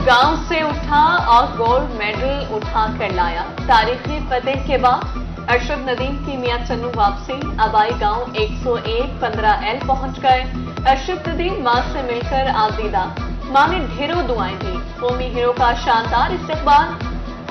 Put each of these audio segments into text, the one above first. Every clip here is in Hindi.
गांव से उठा और गोल्ड मेडल उठा कर लाया। तारीखी फतेह के बाद अरशद नदीम की मियां चन्नू वापसी। अबाई गांव 101-15L पहुंच गए। अरशद नदीम मां से मिलकर आजीदा। मां ने ढेरों दुआएं दी। कौमी हीरो का शानदार इस्तकबाल।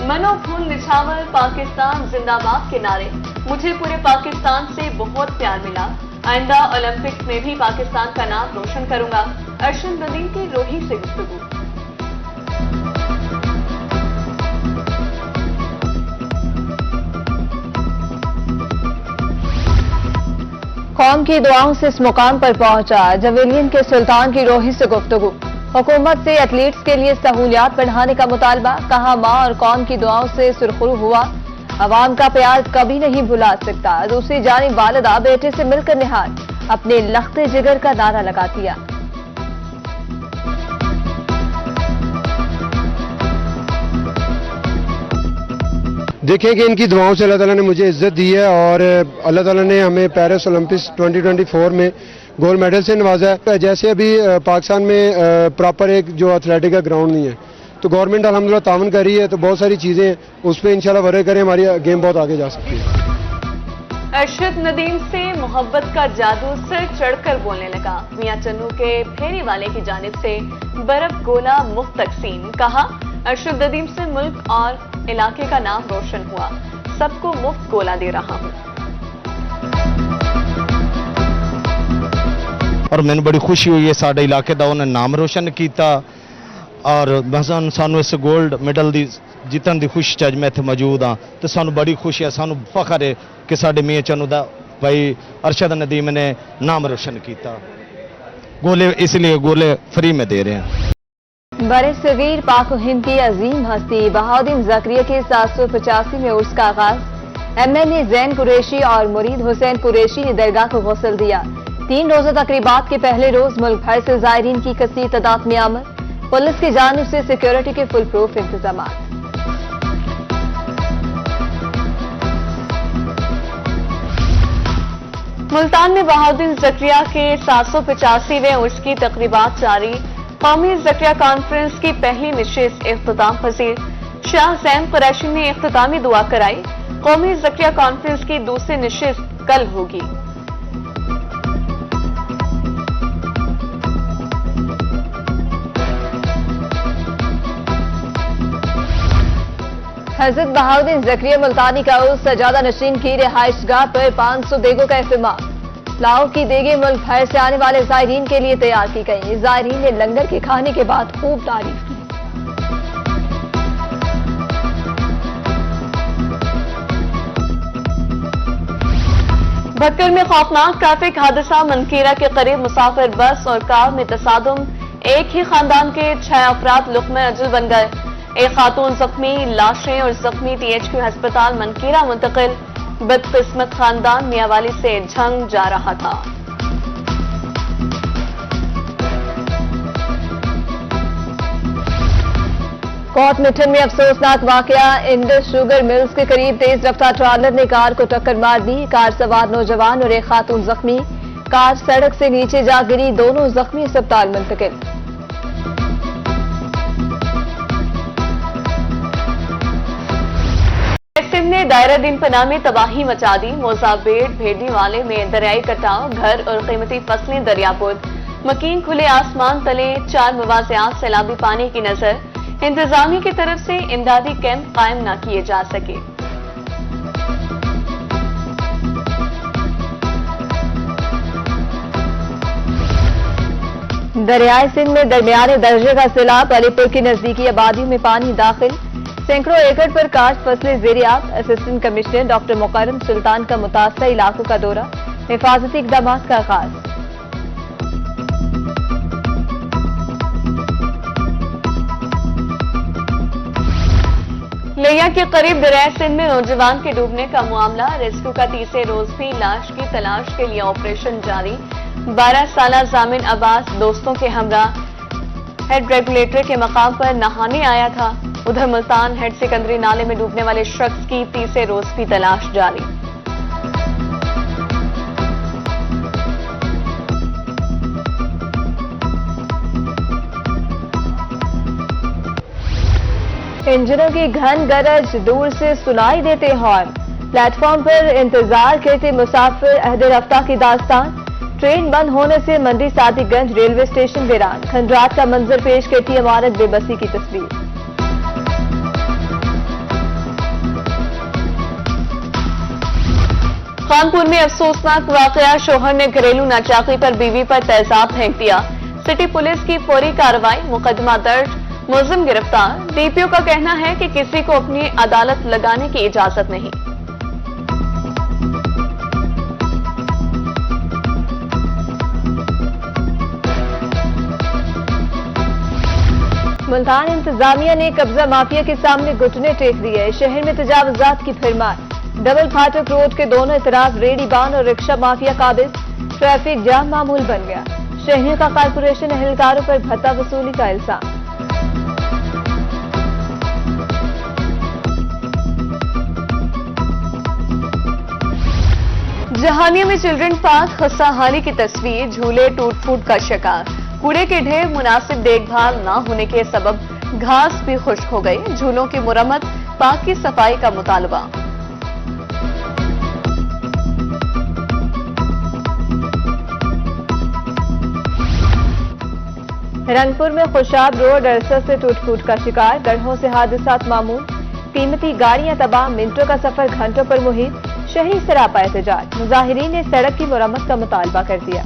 मनोफूल निछावर पाकिस्तान जिंदाबाद के नारे। मुझे पूरे पाकिस्तान से बहुत प्यार मिला। आइंदा ओलंपिक्स में भी पाकिस्तान का नाम रोशन करूंगा। अरशद नदीम की रोही से गुफ्तगू। कौम की दुआओं से इस मुकाम पर पहुंचा। जवेलियन के सुल्तान की रोही से गुफ्तगू। हुकूमत से एथलीट्स के लिए सहूलियात बढ़ाने का मुतालबा। कहा मां और कौम की दुआओं से सुरखरू हुआ। अवाम का प्यार कभी नहीं भुला सकता। दूसरी जानिब वालिदा बेटे से मिलकर निहाल अपने लख्ते जिगर का नारा लगा दिया। देखें कि इनकी दुआओं से अल्लाह ताला ने मुझे इज्जत दी है और अल्लाह ताला ने हमें पेरिस ओलंपिक्स 2024 में गोल्ड मेडल से नवाजा है। जैसे अभी पाकिस्तान में प्रॉपर एक जो एथलेटिक का ग्राउंड नहीं है, तो गवर्नमेंट अल्हम्दुलिल्लाह तावन कर रही है, तो बहुत सारी चीज़ें उस पर इंशाल्लाह वर्क करें, हमारी गेम बहुत आगे जा सकती है। अरशद नदीम से मोहब्बत का जादू सिर चढ़कर बोलने लगा। मियां चन्नू के फेरी वाले की जानिब से बर्फ गोला मुफ्त तकसीम। कहा अरशद नदीम से मुल्क और इलाके का नाम रोशन हुआ। सबको मुफ्त गोला दे रहा हूं। और मैंने बड़ी खुशी हुई है साडे इलाके का उन्हें नाम रोशन किया और सानू इस गोल्ड मेडल की जीतन की खुशी अज मैं इत्थे मौजूद हाँ, तो सानू बड़ी खुशी है, सानू फखर है कि साडे मियां चन्नू दा भाई अरशद नदीम ने नाम रोशन किया। गोले इसलिए गोले फ्री में दे रहे हैं। बड़े सगीर पाक हिंद की अजीम हस्ती बहाउद्दीन ज़करिया के 785 में उर्स का आगाज। MLA जैन कुरैशी और मुरीद हुसैन कुरैशी ने दरगाह को गुस्ल दिया। 3 रोजा तकरीबात के पहले रोज मुल्क भर से ज़ायरीन की कसीर तादाद में आमद। पुलिस की जानिब से सिक्योरिटी के फुल प्रूफ इंतजाम। मुल्तान में बहाउद्दीन ज़करिया के 785वें उर्स की तकरीबात जारी। कौमी ज़करिया कॉन्फ्रेंस की पहली नशिस्त इख्तिताम पजीर। शाह जैन कुरैशी ने इख्तितामी दुआ कराई। कौमी ज़करिया कॉन्फ्रेंस की दूसरी नशिस्त कल होगी। हजरत बहाउद्दीन ज़करिया मुल्तानी का उर्स सजादा नशीन की रिहाइशगाह पर 500 देगों का इस्तेमाल। लाहौर की देगे मुल्क भर से आने वाले ज़ायरीन के लिए तैयार की गई। ज़ायरीन ने लंगर के खाने के बाद खूब तारीफ की। भक्कर में खौफनाक ट्रैफिक हादसा। मनकीरा के करीब मुसाफिर बस और कार में तसादुम। एक ही खानदान के 6 अफराद लुक़्मे अजल बन गए। एक खातून जख्मी। लाशें और जख्मी THQ अस्पताल मनकीरा मुंतकिल। बदकिस्मत खानदान मियावाली से झंग जा रहा था। कोट मिठन में अफसोसनाक वाकया। इंडस शुगर मिल्स के करीब तेज रफ्तार ट्रालर ने कार को टक्कर मार दी। कार सवार नौजवान और एक खातून जख्मी। कार सड़क से नीचे जा गिरी। दोनों जख्मी अस्पताल मुंतकिल। ने दायरा दिन पनाह में तबाही मचा दी। मोजाबेट भेड़नी वाले में दरियाई कटाव। घर और कीमती फसलें दरियापुर। मकीन खुले आसमान तले 4 मवाज़ियात सैलाबी पानी की नजर। इंतजामिया की तरफ से इमदादी कैंप कायम न किए जा सके। दरियाई सिंध में दरमियाने दर्जे का सैलाब। अलीपुर की नजदीकी आबादियों में पानी दाखिल। सैकड़ों एकड़ पर काश्त फसलें ज़ेरियाब। असिस्टेंट कमिश्नर डॉक्टर मुकर्रम सुल्तान का मुतासरा इलाकों का दौरा। हिफाजती इक़दाम का आगाज। लिया के करीब दरिया सिंध में नौजवान के डूबने का मामला। रेस्क्यू का तीसरे रोज भी लाश की तलाश के लिए ऑपरेशन जारी। 12 साला जामिन अब्बास दोस्तों के हमरा हेड रेगुलेटर के मकाम पर नहाने आया था। उधर मुल्तान हेड सिकंदरी नाले में डूबने वाले शख्स की तीसरे रोज भी तलाश जारी। इंजनों की घन गरज, दूर से सुनाई देते हॉर्न। प्लेटफॉर्म पर इंतजार करते मुसाफिर, अहदे रफ्ता की दास्तान। ट्रेन बंद होने से मंडी सादिकगंज रेलवे स्टेशन वीरान। खंडरात का मंजर पेश करती इमारत बेबसी की तस्वीर। कानपुर में अफसोसनाक वाकया, शोहर ने घरेलू नाचाकी पर बीवी पर तेजाब फेंक दिया। सिटी पुलिस की फौरी कार्रवाई, मुकदमा दर्ज, मुलजिम गिरफ्तार। डीपीओ का कहना है कि किसी को अपनी अदालत लगाने की इजाजत नहीं। मुल्तान इंतजामिया ने कब्जा माफिया के सामने घुटने टेक दिए। शहर में तजावुजात की फिरमार। डबल फाटक रोड के दोनों तरफ रेडी बान और रिक्शा माफिया काबिज। ट्रैफिक जाम मामूल बन गया। शहरियों का कारपोरेशन एहलकारों पर भत्ता वसूली का इल्जाम। जहानिया में चिल्ड्रन पार्क खस्ता हाली की तस्वीर, झूले टूट फूट का शिकार। कूड़े के ढेर, मुनासिब देखभाल न होने के सबब घास भी खुश्क हो गई। झूलों की मुरम्मत, पार्क की सफाई का मुतालबा। रंगपुर में खुशाब रोड अरसा से टूट फूट का शिकार। गढ़ों से हादसात मामूल। कीमती गाड़ियां तबाह, मिनटों का सफर घंटों पर मुहित। शहरी सरापा एहतजाज। मुजाहिरीन ने सड़क की मुरम्मत का मुतालबा कर दिया।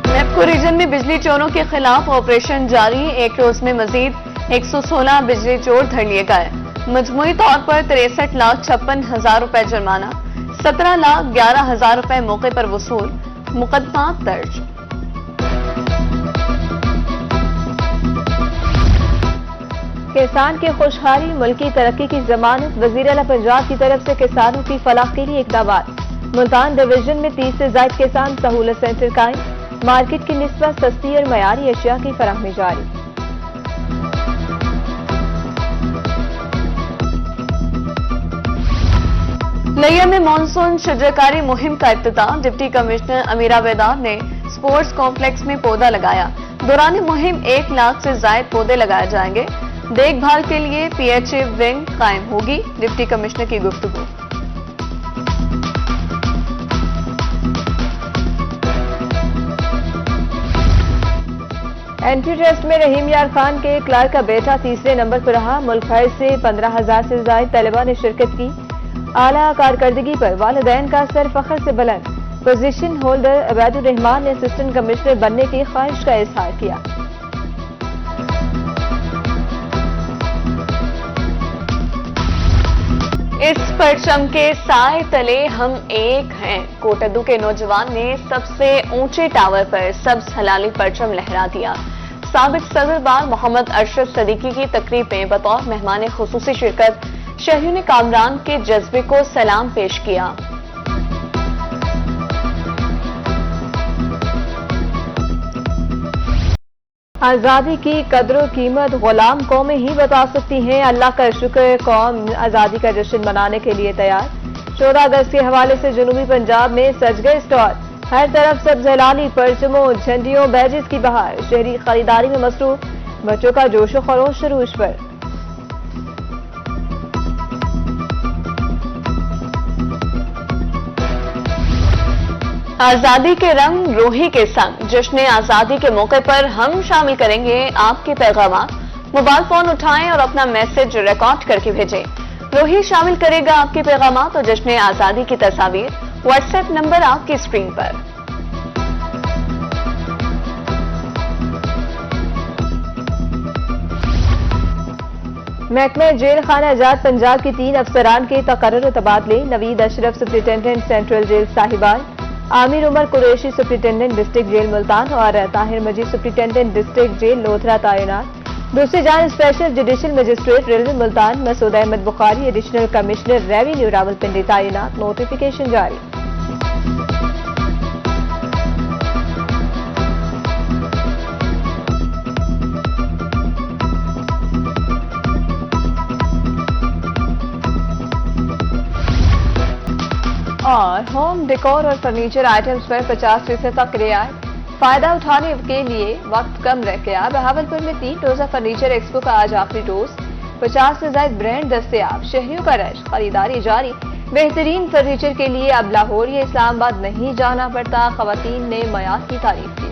नेपको रीजन में बिजली चोरों के खिलाफ ऑपरेशन जारी। एक रोज में मजीद 116 बिजली चोर धर लिए गए। मजमूई तौर पर 63,56,000 रुपए जुर्माना, 17,11,000 रुपए मौके पर वसूल। मुकदमा दर्ज। किसान की खुशहाली, मुल्की तरक्की की जमानत। वजीर आला पंजाब की तरफ से किसानों की फलाह के लिए इकदाम। मुल्तान डिवीजन में 30 से ज्यादा किसान सहूलत सेंटर कायम। मार्केट की निस्बत सस्ती और मयारी अशिया की फराहमी जारी। नैया में मानसून शजरकारी मुहिम का इफ्तिताह। डिप्टी कमिश्नर अमीरा बेदार ने स्पोर्ट्स कॉम्प्लेक्स में पौधा लगाया। दौरान मुहिम 1 लाख से ज्यादा पौधे लगाए जाएंगे। देखभाल के लिए पीएचए विंग कायम होगी। डिप्टी कमिश्नर की गुफ्तगू। एंट्री टेस्ट में रहीम यार खान के क्लार्क का बेटा तीसरे नंबर पर रहा। मुल्क भर से 15,000 से ज्यादा तलबा ने शिरकत की। आला कारकर्दगी पर वालिदैन का सर फख्र से बुलंद। पोजीशन होल्डर अबैदुर रहमान ने असिस्टेंट कमिश्नर बनने की ख्वाहिश का इजहार किया। इस परचम के साए तले हम एक हैं। कोटद्दू के नौजवान ने सबसे ऊंचे टावर पर सब्ज हलाली परचम लहरा दिया। साबिक सदर बार मोहम्मद अरशद सदीकी की तकरीब में बतौर मेहमान खुसूसी शिरकत शहरियों ने कामरान के जज्बे को सलाम पेश किया। आजादी की कदर कीमत गुलाम कौमें ही बता सकती हैं। अल्लाह का शुक्र, कौम आजादी का जश्न मनाने के लिए तैयार। 14 अगस्त के हवाले से जनूबी पंजाब में सज गए स्टॉल। हर तरफ सब्ज हलाली, परचमों, झंडियों, बैजेस की बहार। शहरी खरीदारी में मसरूफ, बच्चों का जोशो खरोश शरूश पर। आजादी के रंग रोही के संग जश्न आजादी के मौके पर हम शामिल करेंगे आपके पैगाम। मोबाइल फोन उठाएं और अपना मैसेज रिकॉर्ड करके भेजें। रोही शामिल करेगा आपके पैगाम और जश्न आजादी की तस्वीर। व्हाट्सएप नंबर आपकी स्क्रीन पर। महकमे जेल खाना आजाद पंजाब के 3 अफसरान के तकर्रुर तबादले। Naveed Ashraf superintendent central jail Sahiwal, Amir Umar Qureshi superintendent district jail Multan और Tahir Majeed superintendent district jail Lodhran तैनात। दूसरी जान special judicial magistrate railway Multan Masood Ahmed Bukhari additional commissioner revenue Rawalpindi तैनात। नोटिफिकेशन जारी। और होम डेकोर और फर्नीचर आइटम्स पर 50% तक रियायत। फायदा उठाने के लिए वक्त कम रह गया। बहावलपुर में 3 रोजा फर्नीचर एक्सपो का आज आखिरी रोज। 50 से ज्यादा ब्रांड दस्तयाब, शहरियों का रश, खरीदारी जारी। बेहतरीन फर्नीचर के लिए अब लाहौर या इस्लामाबाद नहीं जाना पड़ता। खवातीन ने मयार की तारीफ की।